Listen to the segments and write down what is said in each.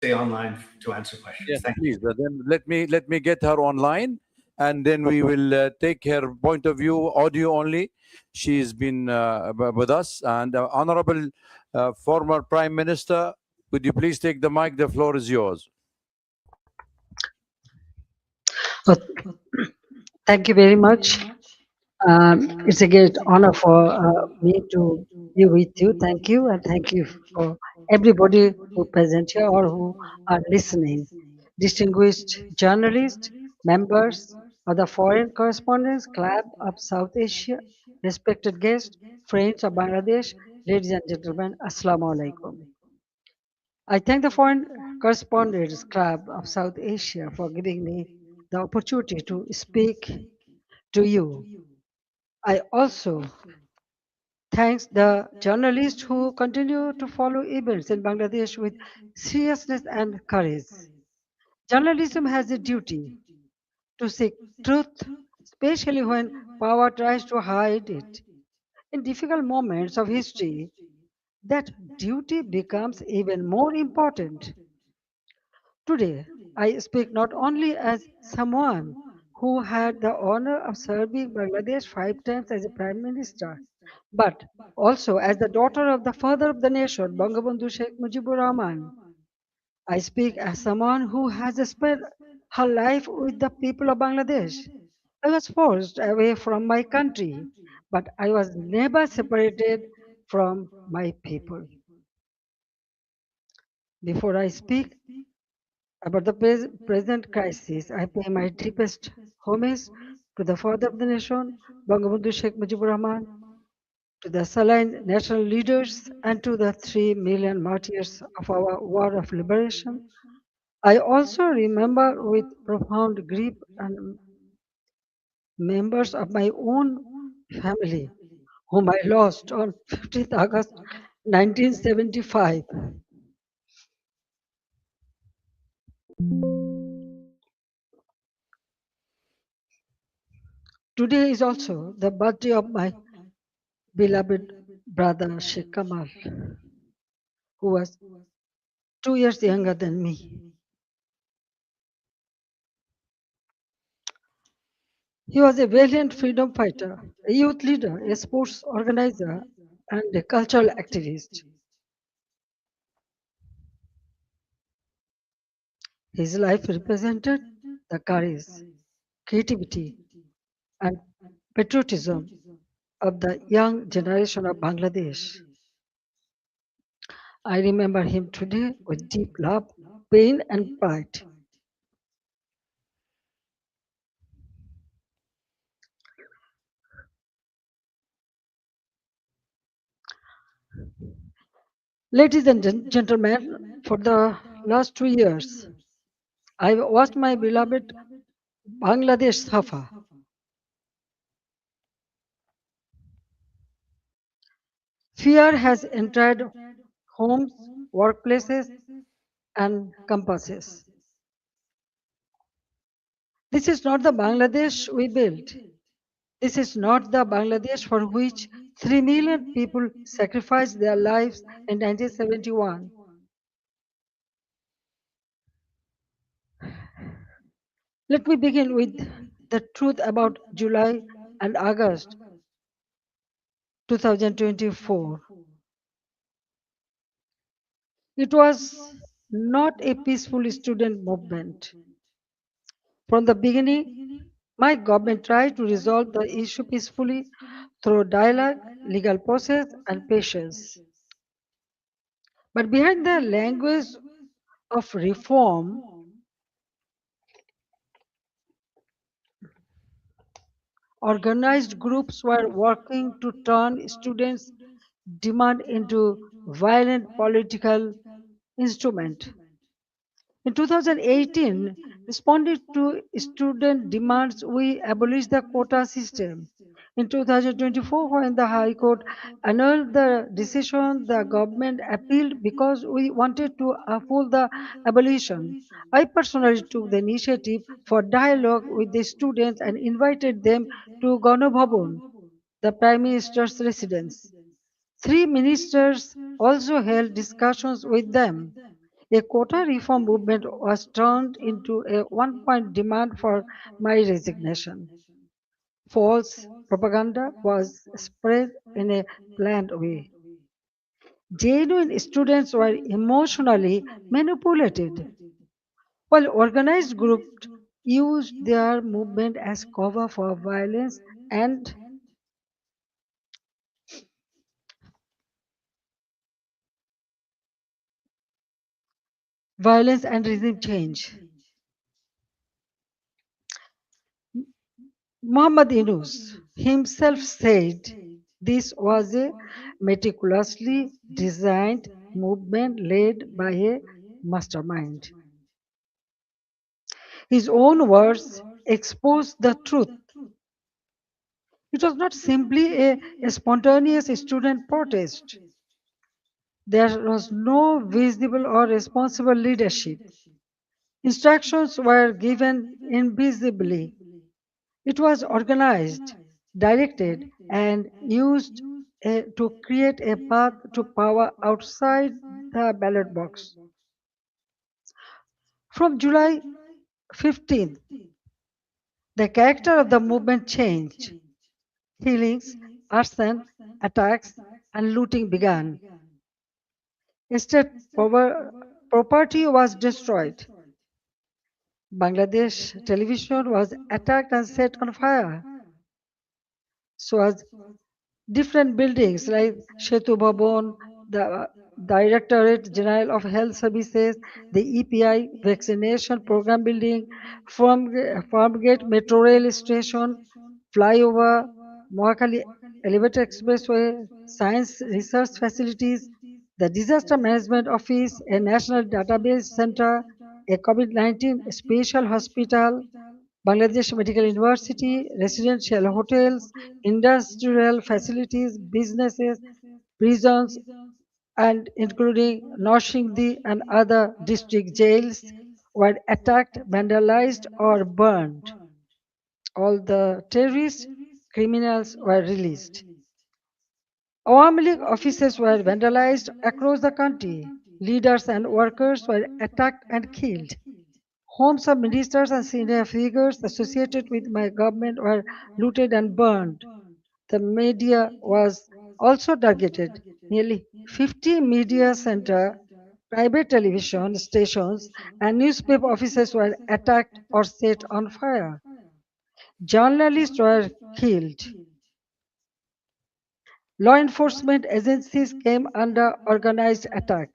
stay online to answer questions. Yes, Thank you. please. Then let me get her online, and then we will take her point of view, audio only. She's been with us, and Honorable former Prime Minister, could you please take the mic? The floor is yours. Uh, Thank you very much. It's a great honor for me to be with you. Thank you, and thank you for everybody who present here or who are listening. Distinguished journalists, members of the Foreign Correspondents Club of South Asia, respected guests, friends of Bangladesh, ladies and gentlemen, Assalamu alaikum. I thank the Foreign Correspondents Club of South Asia for giving me the opportunity to speak to you. I also thanks the journalists who continue to follow events in Bangladesh with seriousness and courage. Journalism has a duty to seek truth, especially when power tries to hide it. In difficult moments of history, that duty becomes even more important. Today, I speak not only as someone who had the honor of serving Bangladesh 5 times as a prime minister, but also as the daughter of the father of the nation, Bangabandhu Sheikh Mujibur Rahman. I speak as someone who has spent her life with the people of Bangladesh. I was forced away from my country, but I was never separated from my people. Before I speak about the present crisis, I pay my deepest homage to the father of the nation, Bangabandhu Sheikh Mujibur Rahman, to the Saline national leaders, and to the 3 million martyrs of our war of liberation. I also remember with profound grief and members of my own family whom I lost on 15th August 1975. Today is also the birthday of my beloved brother Sheikh Kamal, who was 2 years younger than me. He was a valiant freedom fighter, a youth leader, a sports organizer, and a cultural activist. His life represented the courage, creativity, and patriotism of the young generation of Bangladesh. I remember him today with deep love, pain, and pride. Ladies and gentlemen, for the last 2 years, I watched my beloved Bangladesh suffer. Fear has entered homes, workplaces, and campuses. This is not the Bangladesh we built. This is not the Bangladesh for which 3 million people sacrificed their lives in 1971. Let me begin with the truth about July and August 2024. It was not a peaceful student movement. From the beginning, my government tried to resolve the issue peacefully through dialogue, legal process, and patience. But behind the language of reform, organized groups were working to turn students' demand into violent political instrument. In 2018, responding to student demands, we abolished the quota system. In 2024, when the High Court annulled the decision, the government appealed because we wanted to uphold the abolition. I personally took the initiative for dialogue with the students and invited them to Ganabhavan, the Prime Minister's residence. 3 ministers also held discussions with them. A quota reform movement was turned into a one-point demand for my resignation. False propaganda was spread in a planned way. Genuine students were emotionally manipulated, while organized groups used their movement as cover for and violence and regime change. Muhammad Yunus himself said this was a meticulously designed movement led by a mastermind. His own words expose the truth. It was not simply a spontaneous student protest. There was no visible or responsible leadership. Instructions were given invisibly. It was organized, directed, and used to create a path to power outside the ballot box. From July 15th, the character of the movement changed. Killings, arson, attacks, and looting began. State property was destroyed. Bangladesh television was attacked and set on fire. So was different buildings like Shetu Bhavan, the Directorate General of Health Services, the EPI vaccination program building, Farmgate Metro Rail Station, flyover, Mohakali Elevator Expressway, science research facilities, the Disaster Management Office, a national database center, a COVID-19 special hospital, Bangladesh Medical University, residential hotels, industrial facilities, businesses, prisons, and including Noshingdi and other district jails were attacked, vandalized, or burned. All the terrorist criminals were released. Awami League offices were vandalized across the country. Leaders and workers were attacked and killed. Homes of ministers and senior figures associated with my government were looted and burned. The media was also targeted. Nearly 50 media center, private television stations, and newspaper offices were attacked or set on fire. Journalists were killed. Law enforcement agencies came under organized attack.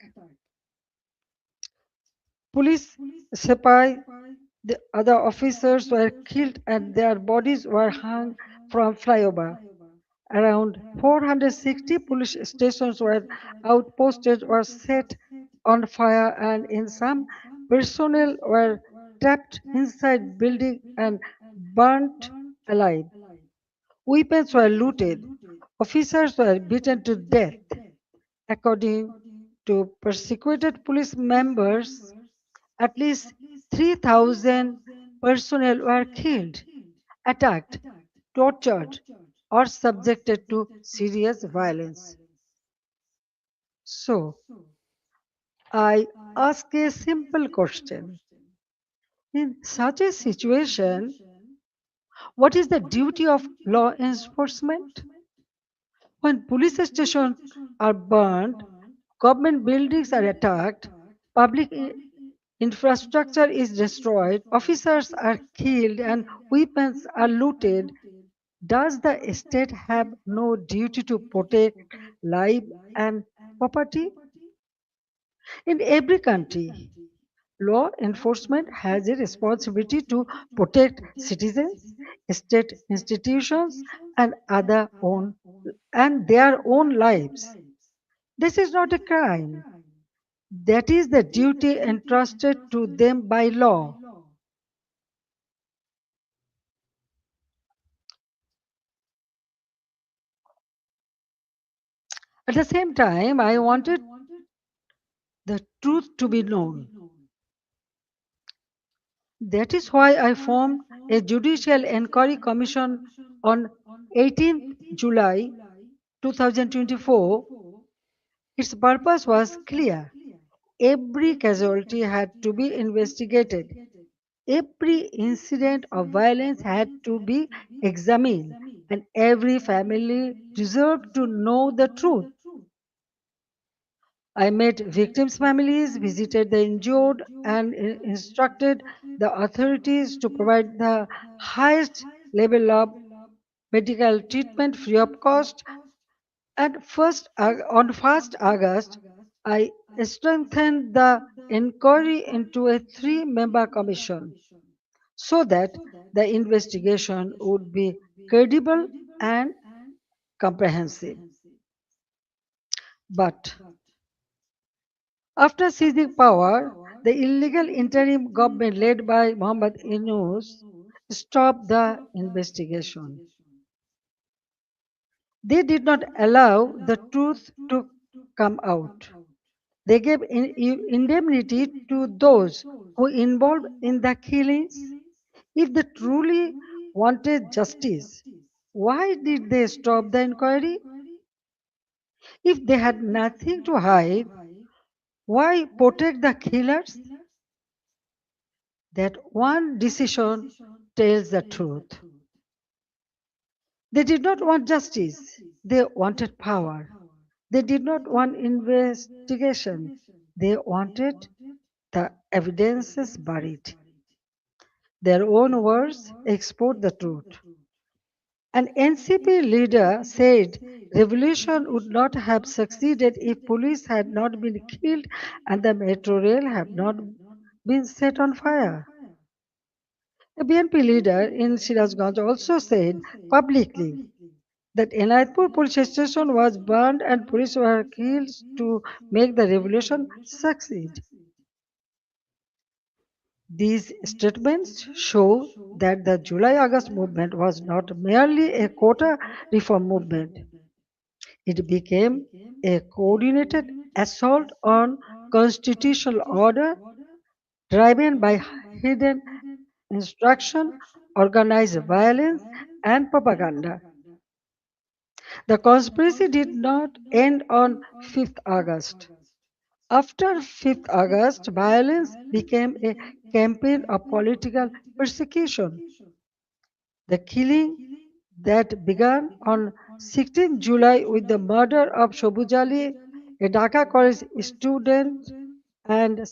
Police, sepai, the other officers were killed and their bodies were hung from flyover. Around 460 police stations were outposted or set on fire, and in some, personnel were trapped inside buildings and burnt alive. Weapons were looted. Officers were beaten to death. According to persecuted police members, at least 3,000 personnel were killed, attacked, tortured, or subjected to serious violence. So, I ask a simple question. In such a situation, what is the duty of law enforcement? When police stations are burned, government buildings are attacked, public infrastructure is destroyed, officers are killed, and weapons are looted, does the state have no duty to protect life and property? In every country, law enforcement has a responsibility to protect citizens, state institutions, and their own lives. This is not a crime. That is the duty entrusted to them by law. At the same time, I wanted the truth to be known. That is why I formed a judicial inquiry commission on 18th July 2024. Its purpose was clear: every casualty had to be investigated. Every incident of violence had to be examined, and every family deserved to know the truth. I met victims' families, visited the injured, and instructed the authorities to provide the highest level of medical treatment free of cost. On 1st August, I strengthened the inquiry into a three-member commission so that the investigation would be credible and comprehensive. But after seizing power, the illegal interim government led by Muhammad Yunus stopped the investigation. They did not allow the truth to come out. They gave indemnity to those who involved in the killings. If they truly wanted justice, why did they stop the inquiry? If they had nothing to hide, why protect the killers? That one decision tells the truth. They did not want justice, they wanted power. They did not want investigation, they wanted the evidences buried. Their own words export the truth. An NCP leader said revolution would not have succeeded if police had not been killed and the metro rail had not been set on fire. A BNP leader in Shirazganj also said publicly that Enayatpur police station was burned and police were killed to make the revolution succeed. These statements show that the July August movement was not merely a quota reform movement, it became a coordinated assault on constitutional order driven by hidden instruction, organized violence, and propaganda. The conspiracy did not end on 5th August. After 5th August, violence became a campaign of political persecution. The killing that began on 16th July with the murder of Shobuz Ali, a Dhaka college student and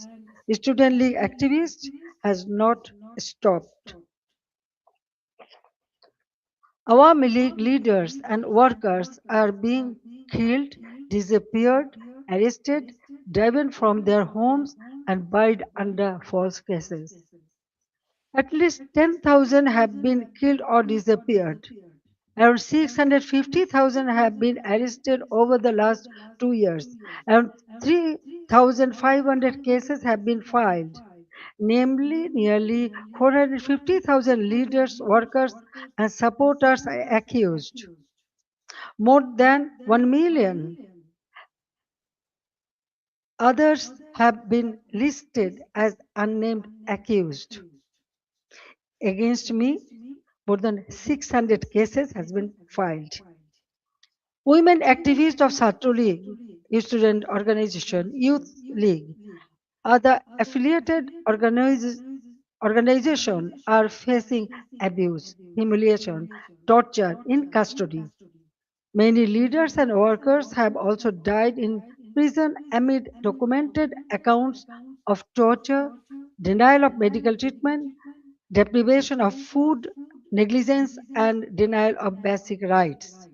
student league activist, has not stopped. Awami League leaders and workers are being killed, disappeared, arrested, driven from their homes, and buried under false cases. At least 10,000 have been killed or disappeared. Around 650,000 have been arrested over the last 2 years. Around 3,500 cases have been filed, namely nearly 450,000 leaders, workers, and supporters are accused. More than 1 million others have been listed as unnamed accused. Against me, more than 600 cases has been filed. Women activists of Satru League, student organization, youth league, other affiliated organizations are facing abuse, humiliation, torture in custody. Many leaders and workers have also died in prison amid documented accounts of torture, denial of medical treatment, deprivation of food, negligence, and denial of basic rights.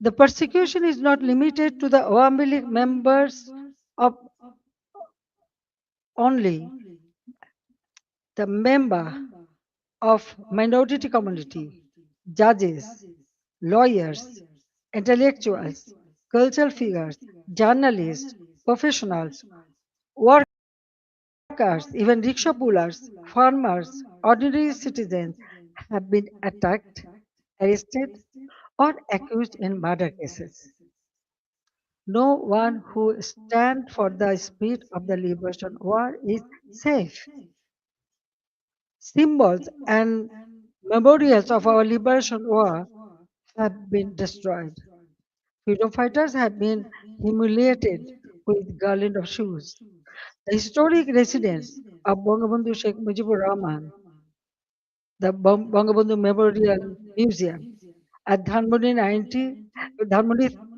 The persecution is not limited to the Awami League members of only. The member of minority community, judges, lawyers, intellectuals, cultural figures, journalists, professionals, workers, even rickshaw pullers, farmers, ordinary citizens have been attacked, arrested, or accused in murder cases. No one who stands for the spirit of the liberation war is safe. Symbols and memorials of our liberation war have been destroyed. Freedom fighters have been humiliated. with garland of shoes. The historic residence of Bangabandhu Sheikh Mujibur Rahman, the Bangabandhu Memorial Museum at Dhanmondi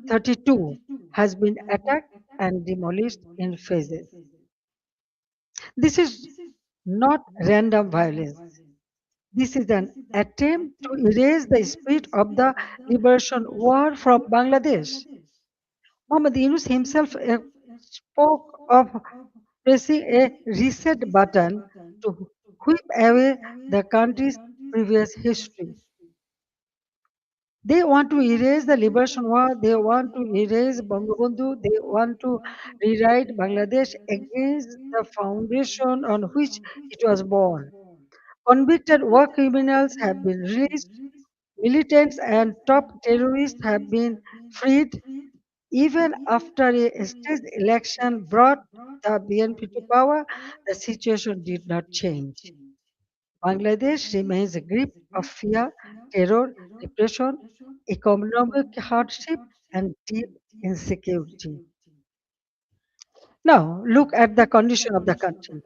32 has been attacked and demolished in phases. This is not random violence. This is an attempt to erase the spirit of the liberation war from Bangladesh. Muhammad Yunus himself spoke of pressing a reset button to whip away the country's previous history. They want to erase the liberation war, they want to erase Bangabandhu, they want to rewrite Bangladesh against the foundation on which it was born. Convicted war criminals have been released, militants and top terrorists have been freed. Even after a state election brought the BNP to power, the situation did not change. Bangladesh remains a grip of fear, terror, repression, economic hardship, and deep insecurity. Now, look at the condition of the country.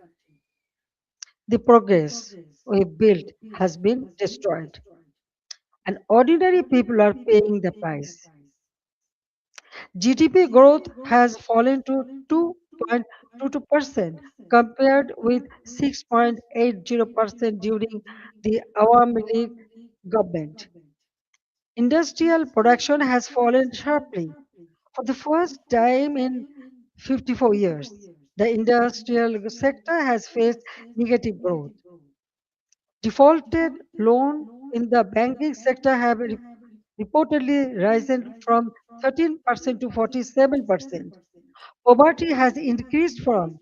The progress we built has been destroyed, and ordinary people are paying the price. GDP growth has fallen to 2.22% compared with 6.80% during the Awami League government. Industrial production has fallen sharply. For the first time in 54 years, the industrial sector has faced negative growth. Defaulted loan in the banking sector have reportedly risen from 13% to 47%. Poverty has increased from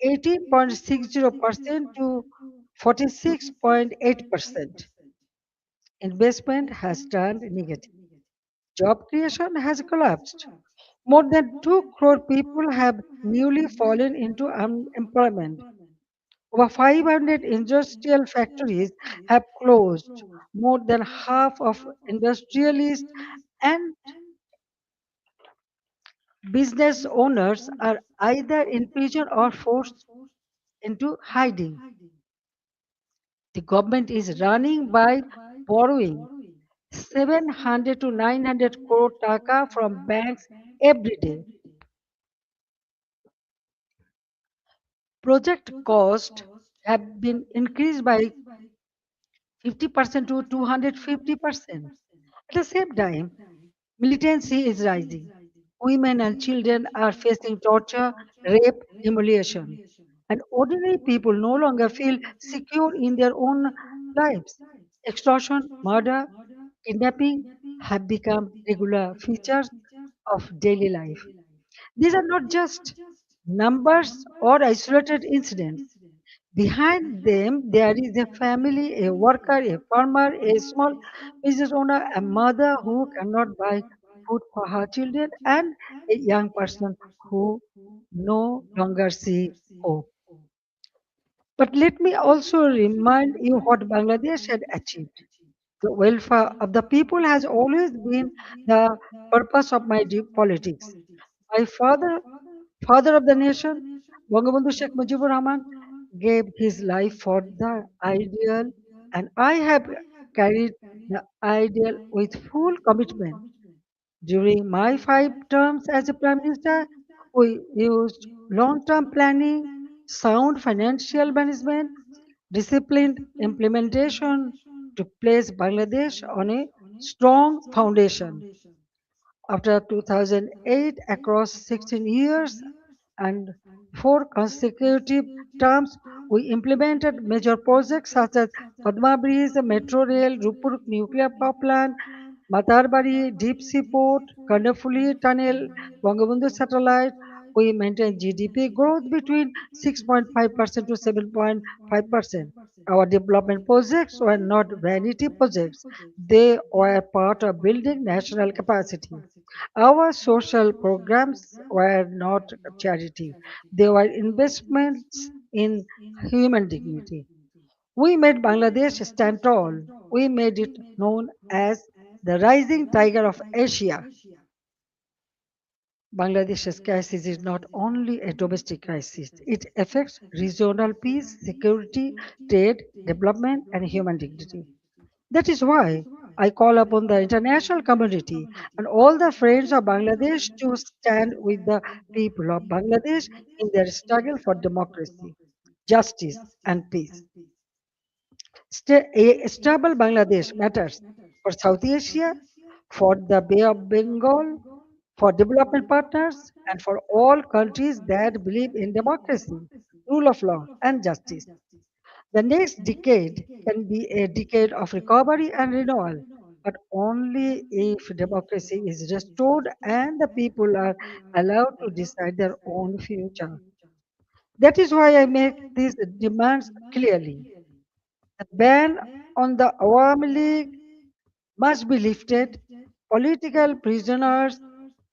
18.60% to 46.8%. Investment has turned negative. Job creation has collapsed. More than 2 crore people have newly fallen into unemployment. Over 500 industrial factories have closed. More than half of industrialists and business owners are either in prison or forced into hiding. The government is running by borrowing 700 to 900 crore taka from banks every day. Project costs have been increased by 50% to 250%. At the same time, militancy is rising. Women and children are facing torture, rape, humiliation. And ordinary people no longer feel secure in their own lives. Extortion, murder, kidnapping have become regular features of daily life. These are not just numbers or isolated incidents. Behind them, there is a family, a worker, a farmer, a small business owner, a mother who cannot buy food for her children, and a young person who no longer see hope. But let me also remind you what Bangladesh had achieved. The welfare of the people has always been the purpose of my politics. My father of the nation, Bangabandhu Sheikh Mujibur Rahman, gave his life for the ideal, and I have carried the ideal with full commitment. During my 5 terms as a Prime Minister, we used long term planning, sound financial management, disciplined implementation to place Bangladesh on a strong foundation. After 2008, across 16 years and 4 consecutive terms, we implemented major projects such as Padma Bridge, Metro Rail, Rupur Nuclear Power Plant, Matarbari Deep Sea Port, Kandapuli Tunnel, Bangabandhu Satellite. We maintained GDP growth between 6.5% to 7.5%. Our development projects were not vanity projects. They were part of building national capacity. Our social programs were not charity, they were investments in human dignity. We made Bangladesh stand tall. We made it known as the rising tiger of Asia. Bangladesh's crisis is not only a domestic crisis, it affects regional peace, security, trade, development, and human dignity. That is why I call upon the international community and all the friends of Bangladesh to stand with the people of Bangladesh in their struggle for democracy, justice, and peace. A stable Bangladesh matters for South Asia, for the Bay of Bengal, for development partners, and for all countries that believe in democracy, rule of law, and justice. The next decade can be a decade of recovery and renewal, but only if democracy is restored and the people are allowed to decide their own future. That is why I make these demands clearly. The ban on the Awami League must be lifted, political prisoners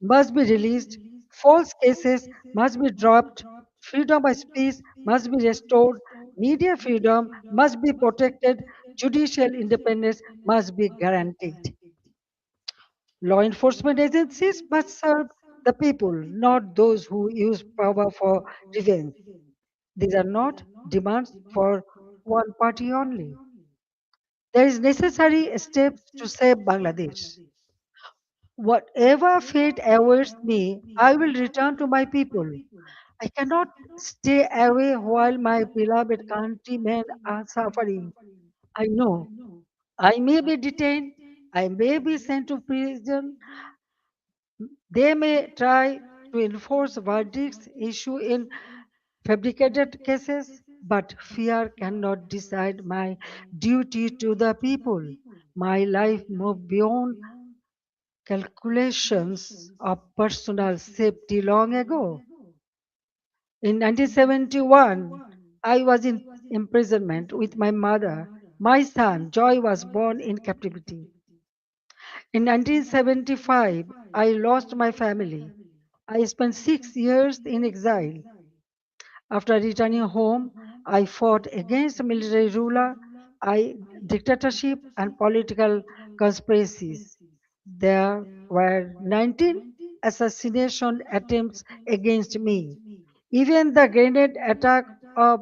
must be released, false cases must be dropped, freedom of speech must be restored, media freedom must be protected, judicial independence must be guaranteed. Law enforcement agencies must serve the people, not those who use power for revenge. These are not demands for one party only. There is necessary steps to save Bangladesh. Whatever fate awaits me, I will return to my people. I cannot stay away while my beloved countrymen are suffering. I know I may be detained, I may be sent to prison, they may try to enforce verdicts issued in fabricated cases, but fear cannot decide my duty to the people. My life moved beyond calculations of personal safety long ago. In 1971, I was in imprisonment with my mother. My son, Joy, was born in captivity. In 1975, I lost my family. I spent 6 years in exile. After returning home, I fought against military ruler, dictatorship, and political conspiracies. There were 19 assassination attempts against me. Even the grenade attack of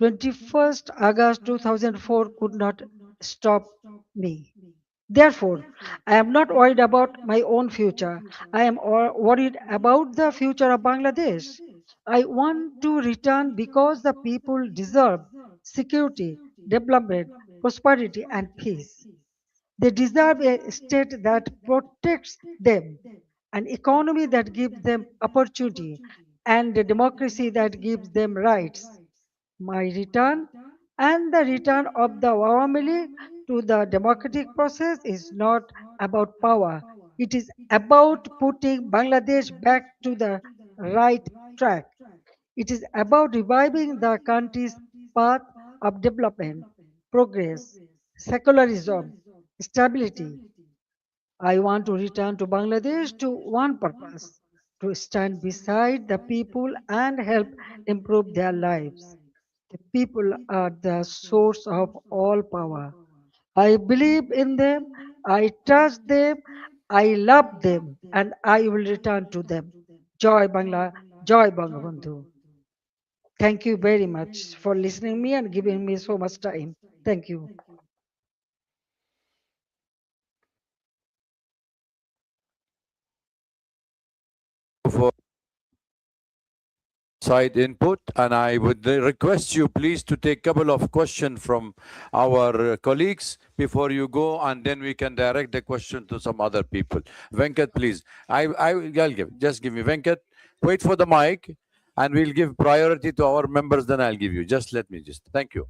21st August 2004 could not stop me. Therefore, I am not worried about my own future. I am worried about the future of Bangladesh. I want to return because the people deserve security, development, prosperity, and peace. They deserve a state that protects them, an economy that gives them opportunity, and a democracy that gives them rights. My return and the return of the Awami League to the democratic process is not about power. It is about putting Bangladesh back to the right track. It is about reviving the country's path of development, progress, secularism, stability. I want to return to Bangladesh to one purpose, to stand beside the people and help improve their lives. The people are the source of all power. I believe in them, I trust them, I love them, and I will return to them. Joy Bangla, Joy Bangabandhu. Thank you very much for listening me and giving me so much time. Thank you. For side input, and I would request you please to take a couple of questions from our colleagues before you go, and then we can direct the question to some other people. Venkat, please. I'll give. Just give me Venkat. Wait for the mic, and we'll give priority to our members. Then I'll give you. Just let me just. Thank you.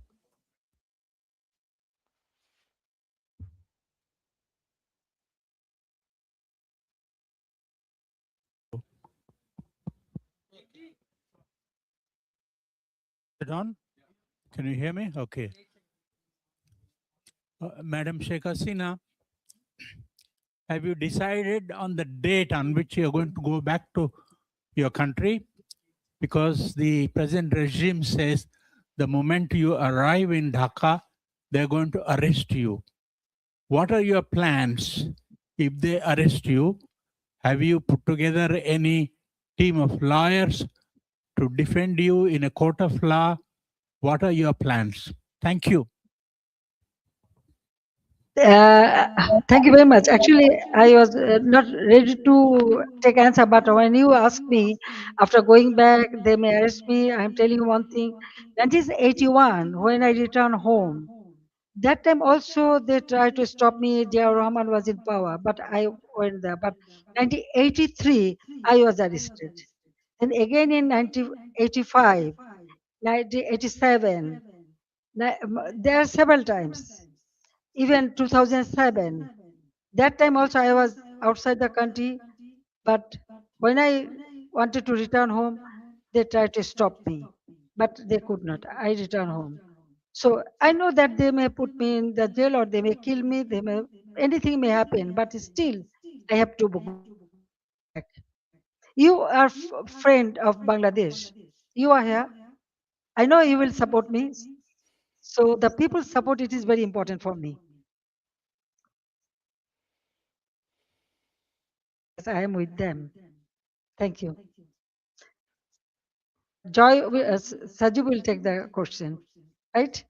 It on? Can you hear me? Okay. Madam Sheikh Hasina, have you decided on the date on which you're going to go back to your country? Because the present regime says the moment you arrive in Dhaka, they're going to arrest you. What are your plans if they arrest you? Have you put together any team of lawyers to defend you in a court of law? What are your plans? Thank you. Thank you very much. Actually, I was not ready to take answer, but when you ask me, after going back, they may arrest me. I'm telling you one thing. 1981, when I returned home, that time also they tried to stop me. Dia Rahman was in power, but I went there. But 1983, I was arrested. Then again in 1985, 1987, there are several times. Even 2007, that time also I was outside the country, but when I wanted to return home, they tried to stop me, but they could not. I returned home. So I know that they may put me in the jail or they may kill me, they may anything may happen, but still I have to go back. You are friend of Bangladesh. You are here. I know you will support me. So the people's support it is very important for me. Yes, I am with them. Thank you. Joy, Sajib will take the question, right?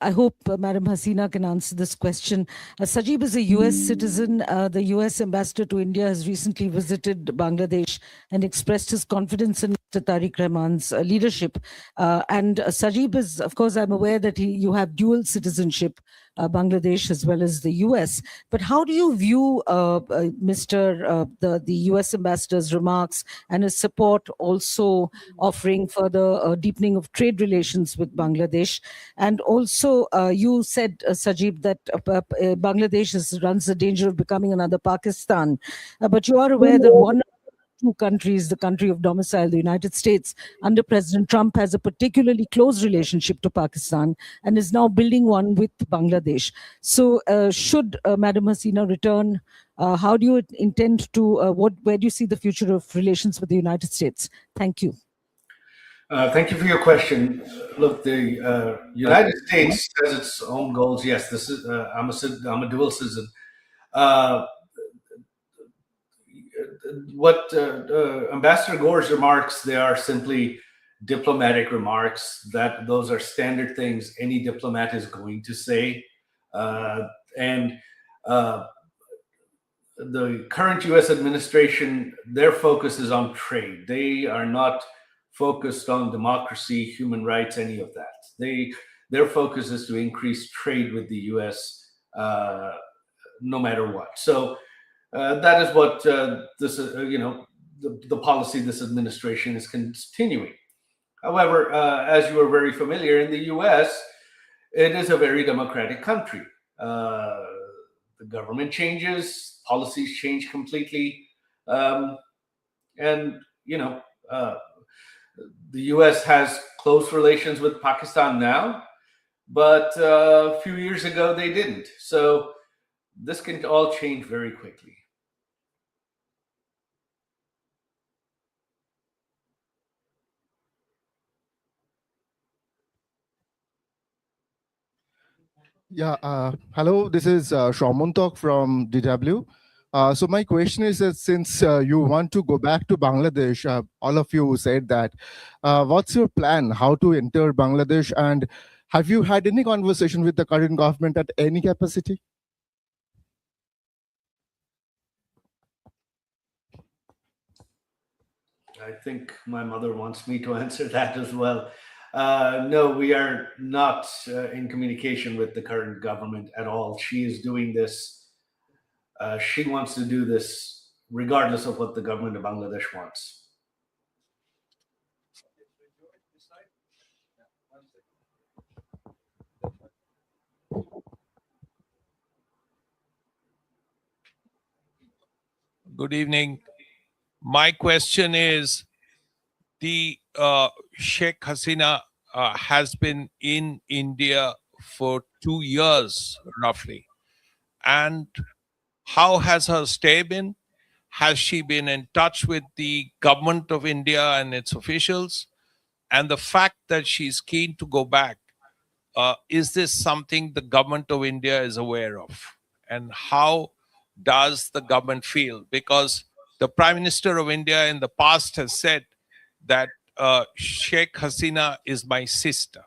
I hope Madam Hasina can answer this question. Sajib is a US citizen. The US ambassador to India has recently visited Bangladesh and expressed his confidence in Mr. Tariq Rahman's leadership. And Sajib is, of course, I'm aware that you have dual citizenship, Bangladesh as well as the US. But how do you view the US ambassador's remarks and his support also offering further deepening of trade relations with Bangladesh? And also, you said, Sajib, that Bangladesh runs the danger of becoming another Pakistan. But you are aware that one of the two countries, the country of domicile, the United States, under President Trump, has a particularly close relationship to Pakistan and is now building one with Bangladesh. So, should Madam Hasina return, how do you intend to, where do you see the future of relations with the United States? Thank you. Thank you for your question. Look, the United States has its own goals. Yes, this is I'm a dual citizen. What Ambassador Gore's remarks, they are simply diplomatic remarks. That those are standard things any diplomat is going to say, and the current U.S. administration, their focus is on trade. They are not focused on democracy, human rights, any of that. Their focus is to increase trade with the U.S. No matter what. So that is what this, the policy this administration is continuing. However, as you are very familiar, in the U.S., it is a very democratic country. The government changes, policies change completely, and the U.S. has close relations with Pakistan now, but a few years ago they didn't. So this can all change very quickly. Yeah, hello, this is Shaumantok from DW. So my question is that since you want to go back to Bangladesh, all of you said that, what's your plan, how to enter Bangladesh, and have you had any conversation with the current government at any capacity? I think my mother wants me to answer that as well. No, we are not in communication with the current government at all. She is doing this. She wants to do this regardless of what the government of Bangladesh wants. Good evening. My question is, the Sheikh Hasina has been in India for 2 years, roughly. And how has her stay been? Has she been in touch with the government of India and its officials? And the fact that she's keen to go back, is this something the government of India is aware of? And how does the government feel? Because the Prime Minister of India in the past has said that Sheikh Hasina is my sister.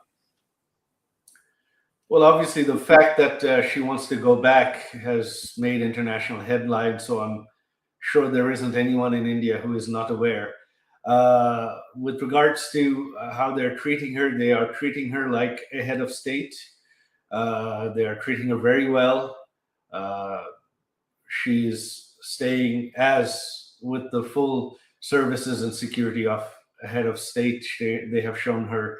Well, obviously, the fact that she wants to go back has made international headlines, so I'm sure there isn't anyone in India who is not aware. With regards to how they're treating her, they are treating her like a head of state. They are treating her very well. She's staying as with the full services and security of a head of state. They have shown her,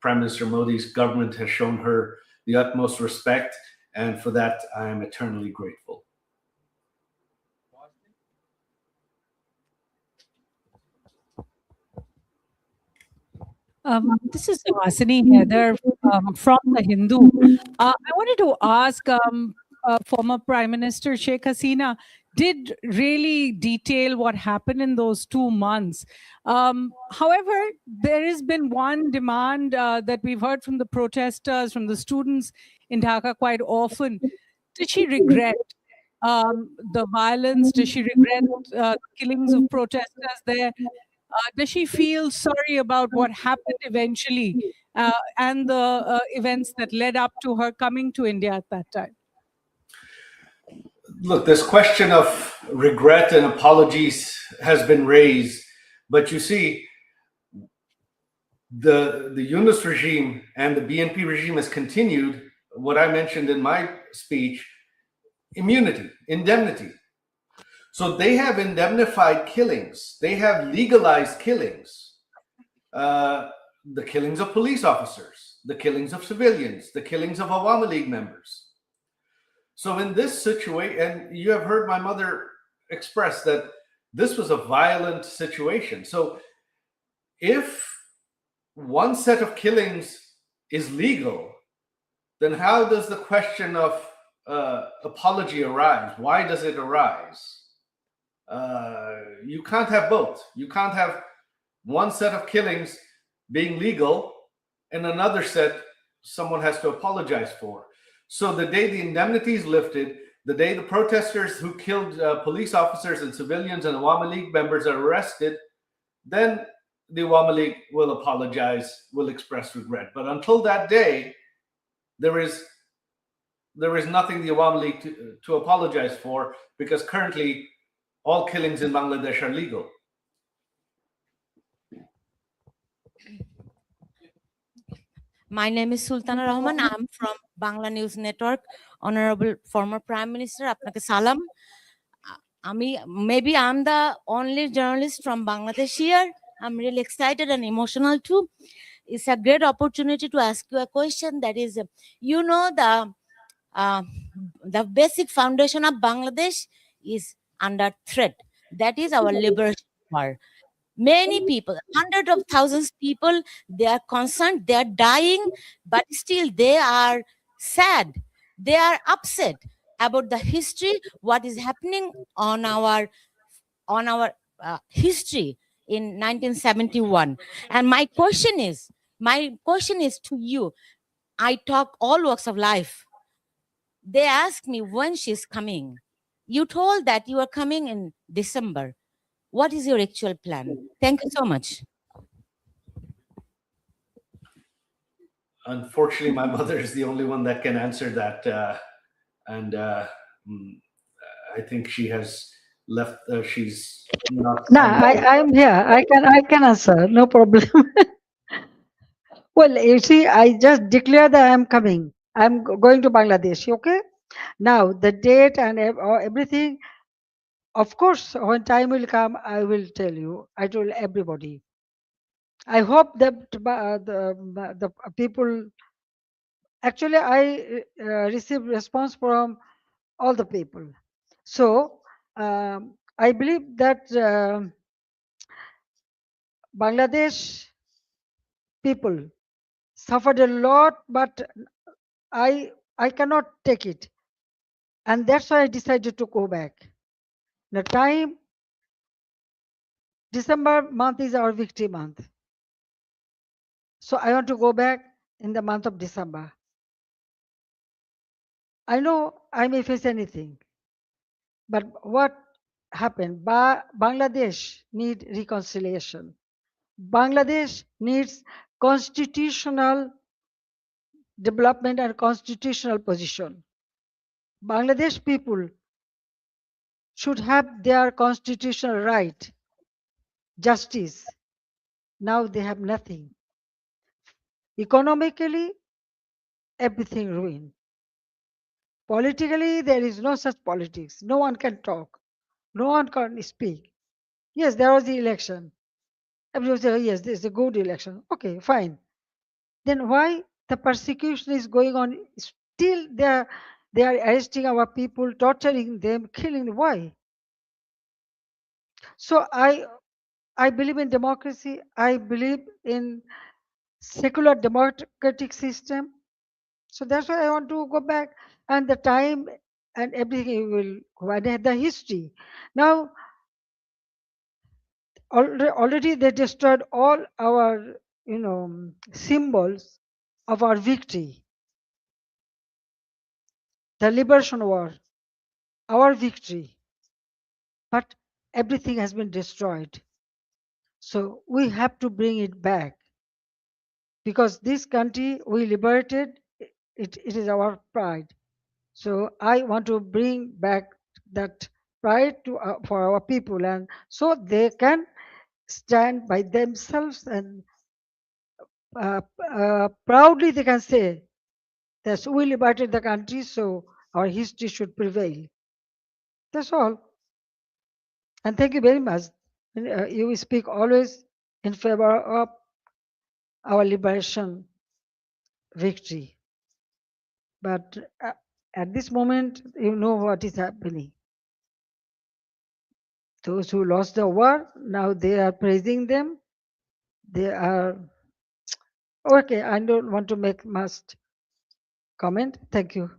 Prime Minister Modi's government has shown her the utmost respect, and for that I am eternally grateful. This is Hasini Heather from The Hindu. I wanted to ask former Prime Minister Sheikh Hasina did really detail what happened in those 2 months. However, there has been one demand that we've heard from the protesters, from the students in Dhaka quite often. Did she regret the violence? Does she regret killings of protesters there? Does she feel sorry about what happened eventually and the events that led up to her coming to India at that time? Look, this question of regret and apologies has been raised, but you see, the Yunus regime and the BNP regime has continued what I mentioned in my speech: immunity, indemnity. So they have indemnified killings. They have legalized killings. The killings of police officers, the killings of civilians, the killings of Awami League members. So in this situation, and you have heard my mother express that this was a violent situation. So if one set of killings is legal, then how does the question of apology arise? Why does it arise? You can't have both. You can't have one set of killings being legal and another set someone has to apologize for. So the day the indemnity is lifted, the day the protesters who killed police officers and civilians and Awami League members are arrested, then the Awami League will apologize, will express regret. But until that day, there is nothing the Awami League to apologize for, because currently all killings in Bangladesh are legal. My name is Sultana Rahman. I'm from Bangla News Network. Honorable former Prime Minister, apnake salam. Maybe I'm the only journalist from Bangladesh here. I'm really excited and emotional too. It's a great opportunity to ask you a question. That is, the basic foundation of Bangladesh is under threat. That is our liberation war. Many people, hundreds of thousands of people, they are concerned, they are dying, but still they are sad. They are upset about the history, what is happening on our history in 1971. And my question is to you. I talk all walks of life. They ask me when she's coming. You told that you are coming in December. What is your actual plan? Thank you so much. Unfortunately, my mother is the only one that can answer that. I think she has left. She's not. No, I'm here. I can answer. No problem. Well, you see, I just declare that I'm coming. I'm going to Bangladesh. Okay. Now the date and everything. Of course, when time will come, I will tell you. I told everybody. I hope that the people. Actually, I received response from all the people. So I believe that Bangladesh people suffered a lot, but I cannot take it, and that's why I decided to go back. The time December month is our victory month, so I want to go back in the month of December. I know I may face anything, but what happened? Bangladesh need reconciliation. Bangladesh needs constitutional development and constitutional position. Bangladesh people should have their constitutional right, justice. Now they have nothing. Economically, everything ruined. Politically, there is no such politics. No one can talk. No one can speak. Yes, there was the election. Everybody said, yes, this is a good election. Okay, fine. Then why the persecution is going on? Still, they are arresting our people, torturing them, killing them. Why? So I believe in democracy. I believe in secular democratic system. So that's why I want to go back, and the time and everything will go. And the history. Now already they destroyed all our symbols of our victory, the liberation war, our victory, but everything has been destroyed. So we have to bring it back, because this country we liberated, it is our pride. So I want to bring back that pride to for our people, and so they can stand by themselves, and proudly they can say that we liberated the country, so our history should prevail. That's all. And thank you very much. You speak always in favor of our liberation victory. But at this moment, you know what is happening. Those who lost the war, now they are praising them. They are okay. I don't want to make much comment. Thank you.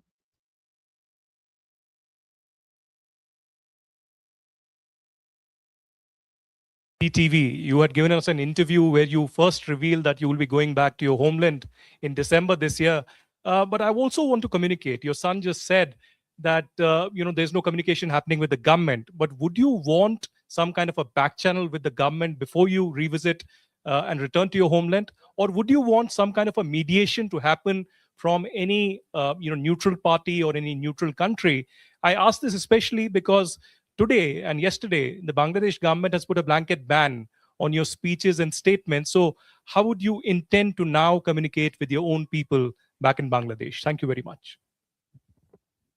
TV, you had given us an interview where you first revealed that you will be going back to your homeland in December this year. But I also want to communicate. Your son just said that there's no communication happening with the government. But would you want some kind of a back channel with the government before you revisit and return to your homeland, or would you want some kind of a mediation to happen from any neutral party or any neutral country? I ask this especially because today and yesterday, the Bangladesh government has put a blanket ban on your speeches and statements. So how would you intend to now communicate with your own people back in Bangladesh? Thank you very much.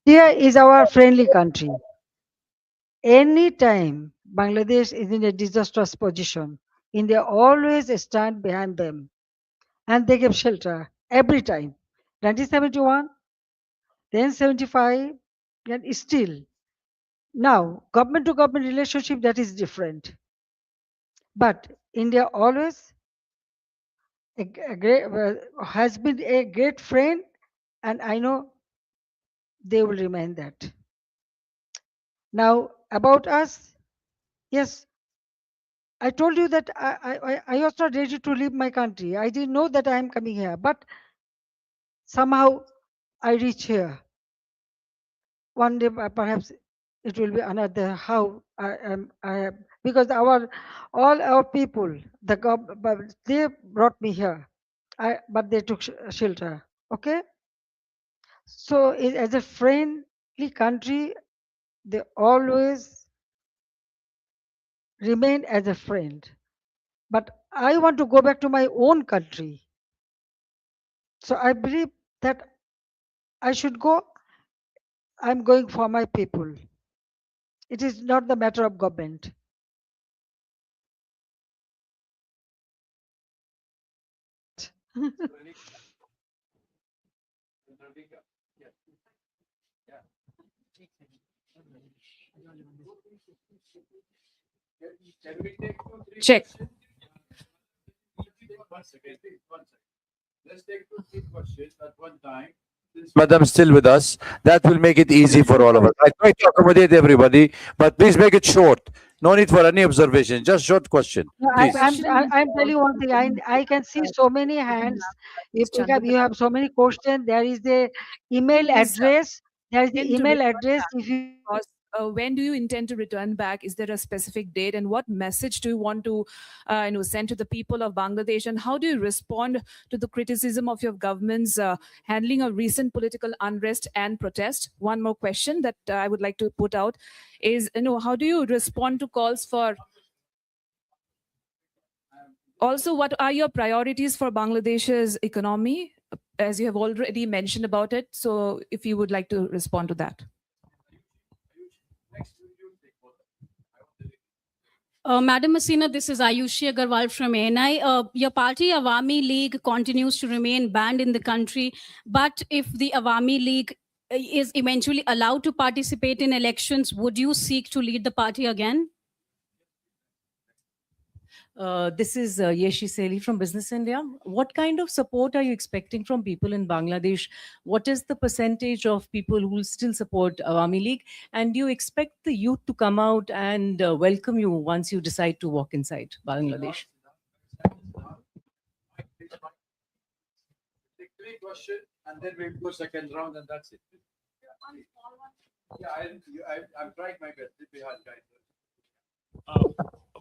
India is our friendly country. Anytime Bangladesh is in a disastrous position, India always stand behind them, and they give shelter every time. 1971, then 75, and still. Now, government to government relationship, that is different. But India always has been a great friend, and I know they will remain that. Now, about us, yes, I told you that I was not ready to leave my country. I didn't know that I am coming here, but somehow I reach here. One day, perhaps it will be another. How I am, because all our people, they brought me here. But they took shelter. Okay, so as a friendly country, they always remain as a friend. But I want to go back to my own country. So I believe that I should go. I'm going for my people. It is not the matter of government. Check. Let's take 2-3 questions at one time. Madam still with us. That will make it easy for all of us. I try to accommodate everybody, but please make it short. No need for any observation. Just short question. No, Please. I'm telling you one thing. I can see so many hands. You have so many questions. There is the email Please, address. There is the intend to email return address. back. If you Because, when do you intend to return back? Is there a specific date, and what message do you want to send to the people of Bangladesh, and how do you respond to the criticism of your government's handling of recent political unrest and protest? One more question that I would like to put out is, how do you respond to calls for, also, what are your priorities for Bangladesh's economy, as you have already mentioned about it? So if you would like to respond to that. Madam Hasina, this is Ayushi Agarwal from ANI. Your party, Awami League, continues to remain banned in the country. But if the Awami League is eventually allowed to participate in elections, would you seek to lead the party again? This is Yeshi Seli from Business India. What kind of support are you expecting from people in Bangladesh? What is the percentage of people who will still support Awami League? And do you expect the youth to come out and welcome you once you decide to walk inside Bangladesh? Take 3 questions and then we'll go second round and that's it. Yeah, I'm trying my best.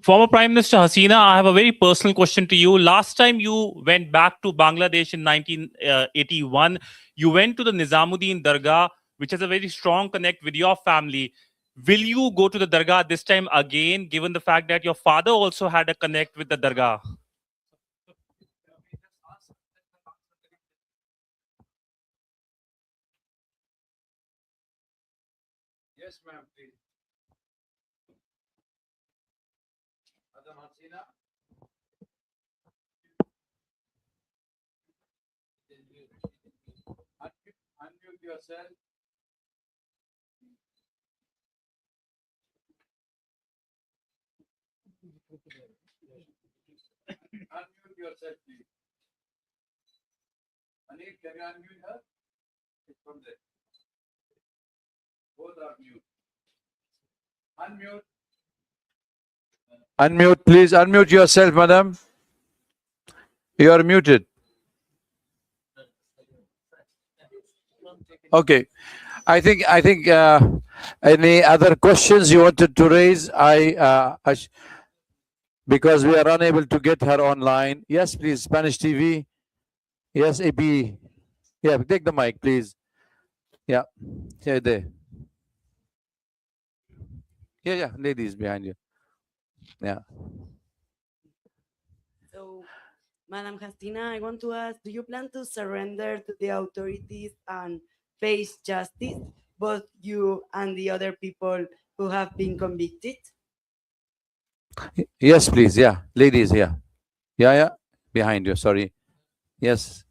Former Prime Minister Hasina, I have a very personal question to you. Last time you went back to Bangladesh in 1981, you went to the Nizamuddin Dargah, which has a very strong connect with your family. Will you go to the Dargah this time again, given the fact that your father also had a connect with the Dargah? Yes, ma'am, please. Madam Hasina. Unmute yourself. Unmute yourself, please. Anil, can you unmute her? It's from there. Both are mute. Unmute. Unmute, please. Unmute yourself, madam. You are muted. Okay. I think any other questions you wanted to raise? Because we are unable to get her online. Yes, please. Spanish TV. Yes, AP. Yeah, take the mic, please. Yeah. Yeah, there. Yeah, ladies behind you. Yeah. So, Madam Hasina, I want to ask, do you plan to surrender to the authorities and face justice, both you and the other people who have been convicted? Yes, please. Yeah, ladies here. Yeah, behind you. Sorry. Yes.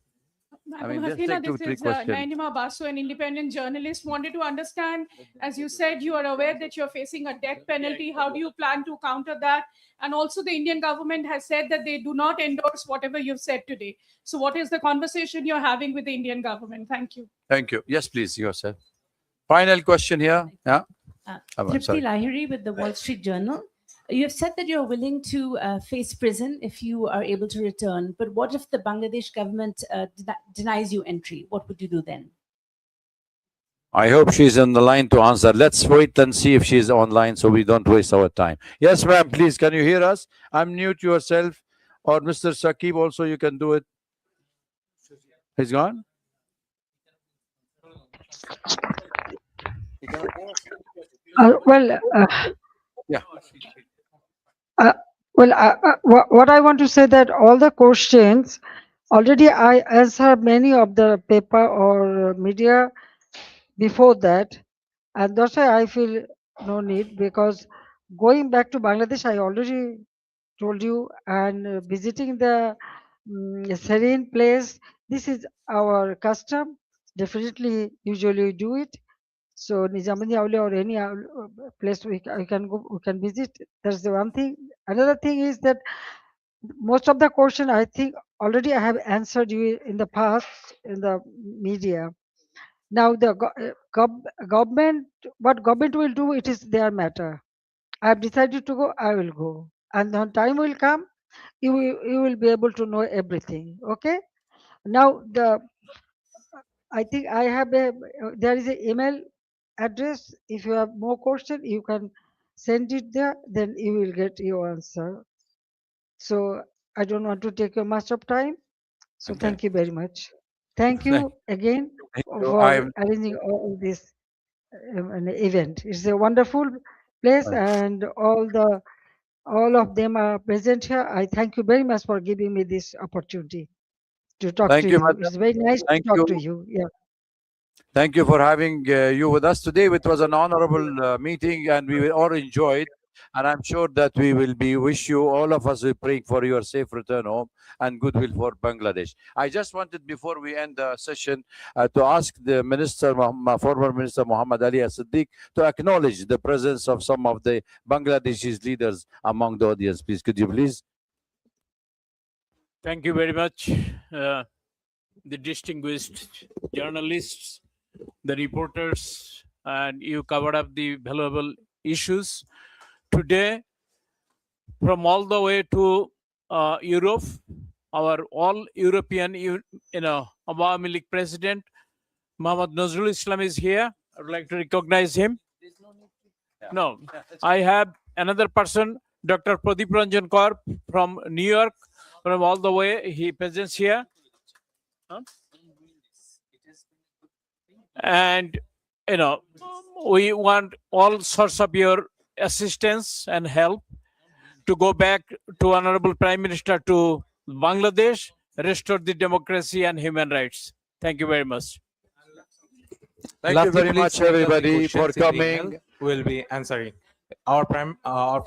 Madam just Hasina, take 2-3 this is questions. Nainima Basu, an independent journalist. Wanted to understand, as you said, you are aware that you're facing a death penalty. How do you plan to counter that? And also, the Indian government has said that they do not endorse whatever you've said today. So, what is the conversation you're having with the Indian government? Thank you. Thank you. Yes, please, yourself. Final question here. Yeah. Tripti Lahiri with the Wall Street Journal. You have said that you're willing to face prison if you are able to return. But what if the Bangladesh government denies you entry? What would you do then? I hope she's on the line to answer. Let's wait and see if she's online so we don't waste our time. Yes, ma'am, please, can you hear us? Unmute yourself. Or Mr. Saqib also, you can do it. He's gone? Yeah. What I want to say that all the questions already I answered many of the paper or media before that, and that's why I feel no need, because going back to Bangladesh I already told you, and visiting the serene place, this is our custom. Definitely, usually we do it. So Nizamani Aule or any place we can go, we can visit. That's the one thing. Another thing is that most of the question I think already I have answered you in the past in the media. Now the government, what government will do, it is their matter. I have decided to go, I will go. And when time will come, you will be able to know everything. Okay. Now I think I have there is an email address. If you have more question, you can send it there. Then you will get your answer. So I don't want to take much of time. So Okay. thank you very much. Thank you again Thank you. for arranging all this an event. It's a wonderful place, and all of them are present here. I thank you very much for giving me this opportunity to talk Thank to you, you. madam. It's very nice to Thank talk you. to you. Yeah. Thank you for having you with us today. It was an honorable meeting, and we will all enjoyed. And I'm sure that we will be wish you all of us will praying for your safe return home and goodwill for Bangladesh. I just wanted before we end the session to ask the minister, former minister Muhammad Ali As-Siddiq, to acknowledge the presence of some of the Bangladeshi leaders among the audience. Please, could you please? Thank you very much, the distinguished journalists, the reporters, and you covered up the valuable issues today from all the way to Europe. Our all European, Awami League president, Muhammad Nazrul Islam is here. I would like to recognize him. No, I have another person, Dr. Pradeep Ranjan Kaur from New York, from all the way. He presents here. Huh? And, we want all sorts of your assistance and help to go back to Honorable Prime Minister to Bangladesh, restore the democracy and human rights. Thank you very much. Thank you very much, everybody, for coming. We'll be answering. Our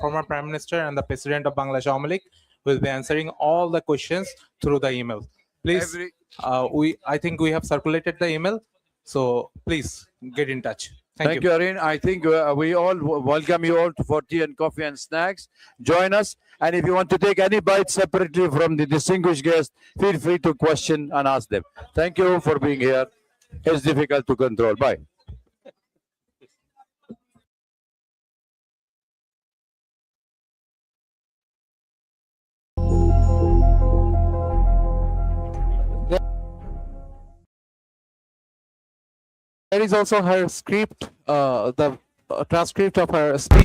former Prime Minister and the President of Bangladesh Awami League will be answering all the questions through the email. Please, I think we have circulated the email, so please get in touch. Thank you, Arun. I think we all welcome you all for tea and coffee and snacks. Join us. And if you want to take any bite separately from the distinguished guests, feel free to question and ask them. Thank you for being here. It's difficult to control. Bye. There is also her script, the transcript of her speech.